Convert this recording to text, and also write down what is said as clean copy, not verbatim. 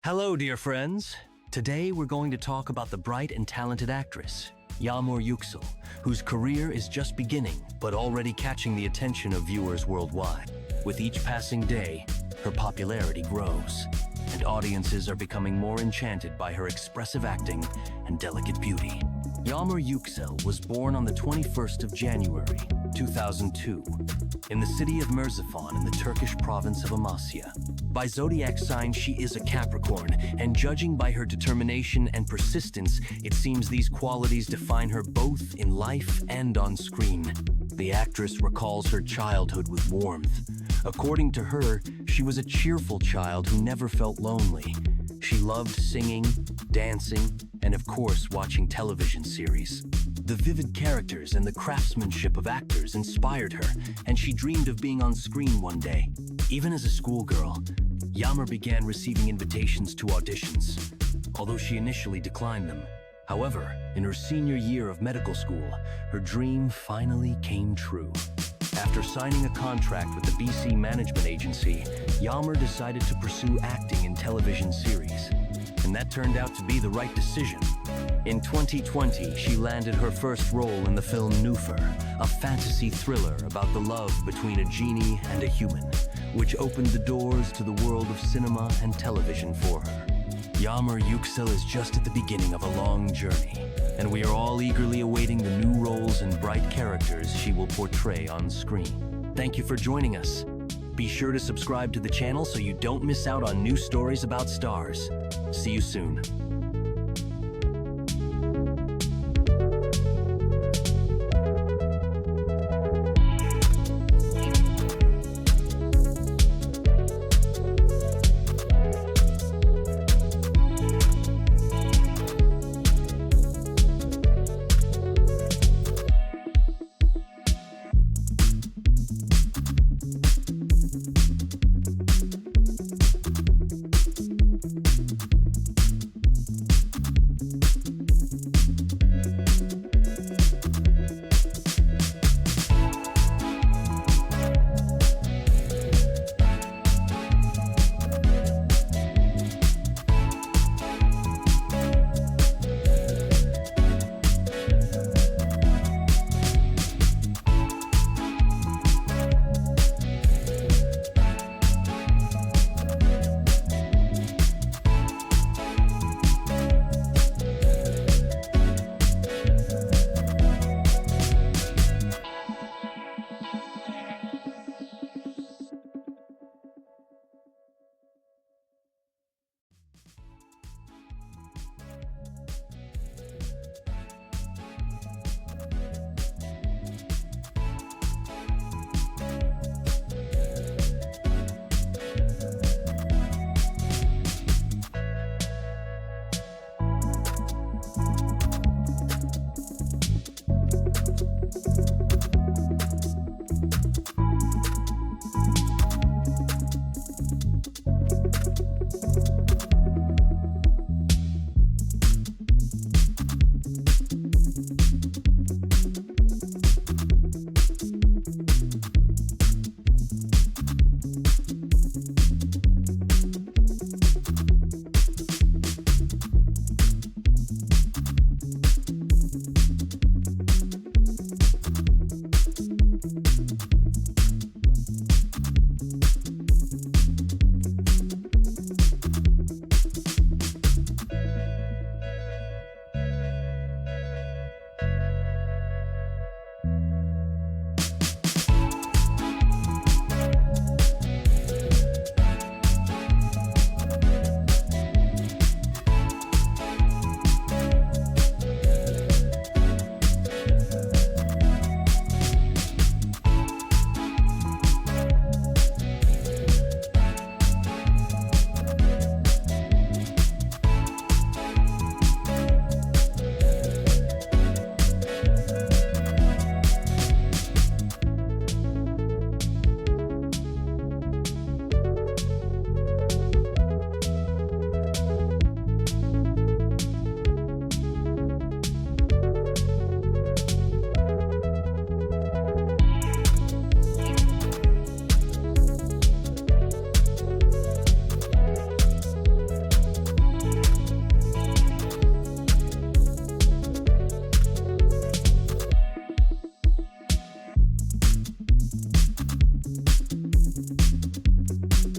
Hello, dear friends. Today we're going to talk about the bright and talented actress, Yagmur Yuksel, whose career is just beginning, but already catching the attention of viewers worldwide. With each passing day, her popularity grows, and audiences are becoming more enchanted by her expressive acting and delicate beauty. Yagmur Yuksel was born on the 21st of January, 2002, in the city of Merzifon'u in the Turkish province of Amasya. By zodiac sign, she is a Capricorn, and judging by her determination and persistence, it seems these qualities define her both in life and on screen. The actress recalls her childhood with warmth. According to her, she was a cheerful child who never felt lonely. She loved singing, dancing, and of course watching television series. The vivid characters and the craftsmanship of actors inspired her, and she dreamed of being on screen one day. Even as a schoolgirl, Yagmur began receiving invitations to auditions, although she initially declined them. However, in her senior year of medical school, her dream finally came true. After signing a contract with the BC Management Agency, Yagmur decided to pursue acting in television series, and that turned out to be the right decision. In 2020, she landed her first role in the film Nufur, a fantasy thriller about the love between a genie and a human, which opened the doors to the world of cinema and television for her. Yagmur Yuksel is just at the beginning of a long journey, and we are all eagerly awaiting the new roles and bright characters she will portray on screen. Thank you for joining us. Be sure to subscribe to the channel so you don't miss out on new stories about stars. See you soon.